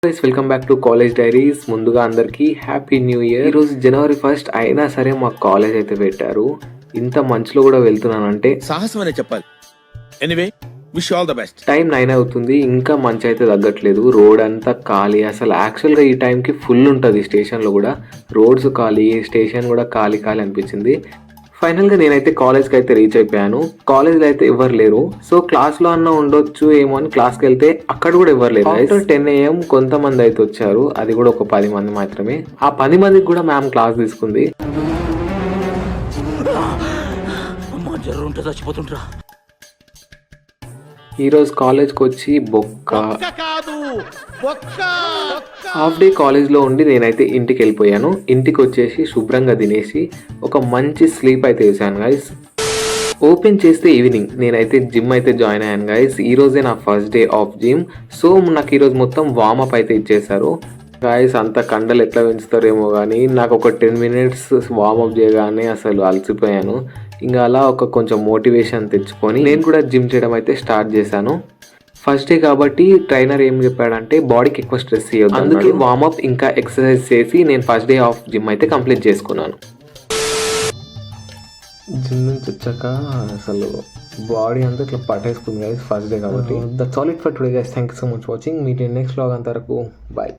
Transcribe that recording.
Welcome back to college diaries. ముందుగా అందరికీ happy new year. ఈరోజు జనవరి 1 అయినా సరే మాకు కాలేజ్ అయితే పెట్టారు. ఇంత మంచులో కూడా వెళ్తున్నానంటే సాహసం అనే చెప్పాలి. Anyway wish all the best. Time 9 అవుతుంది, ఇంకా మంచి అయితే తగ్గట్లేదు. రోడ్ అంతా ఖాళీ. అసలు యాక్చువల్గా ఈ టైంకి ఫుల్ ఉంటుంది స్టేషన్లో కూడా. రోడ్స్ ఖాళీ, స్టేషన్ కూడా ఖాళీ అనిపించింది. ఫైనల్గా నేనైతే కాలేజ్కి అయితే రీచ్ అయిపోయాను. కాలేజ్లో అయితే ఎవరు లేరు. సో క్లాస్లో అన్న ఉండొచ్చు ఏమో అని క్లాస్కి వెళ్తే అక్కడ కూడా ఎవరు లేరు. ఆఫ్టర్ 10 AM కొంతమంది అయితే వచ్చారు, అది కూడా ఒక 10 మంది మాత్రమే. ఆ 10 మందికి కూడా మ్యామ్ క్లాస్ తీసుకుంది. ఈరోజు కాలేజ్కి వచ్చి హాఫ్ డే కాలేజ్లో ఉండి నేనైతే ఇంటికి వెళ్ళిపోయాను. ఇంటికి వచ్చేసి శుభ్రంగా తినేసి ఒక మంచి స్లీప్ అయితే వేసాను గైస్. ఓపెన్ చేస్తే ఈవినింగ్. నేనైతే జిమ్ అయితే జాయిన్ అయ్యాను గైస్. ఈరోజే నా first day of gym. So నాకు ఈరోజు మొత్తం వార్మప్ అయితే ఇచ్చేసారు గాయస్. అంత కండలు ఎట్లా పెంచుతారేమో కానీ నాకు ఒక 10 minutes వార్మప్ చేయగానే అసలు అలసిపోయాను. ఇంకా అలా ఒక కొంచెం మోటివేషన్ తెచ్చుకొని నేను కూడా జిమ్ చేయడం అయితే స్టార్ట్ చేశాను. ఫస్ట్ డే కాబట్టి ట్రైనర్ ఏం చెప్పాడంటే బాడీకి ఎక్కువ స్ట్రెస్ ఇవ్వద్దు, అందుకే వార్మప్ ఇంకా ఎక్సర్సైజ్ చేసి నేను ఫస్ట్ డే ఆఫ్ జిమ్ అయితే కంప్లీట్ చేసుకున్నాను. జిమ్ నుంచి వచ్చాక అసలు బాడీ అంతా ఇట్లా పట్టేసుకుంది గైస్ ఫస్ట్ డే కాబట్టి. That's all it for today guys. Thank you so much watching. Meet next vlog. అంతవరకు బాయ్.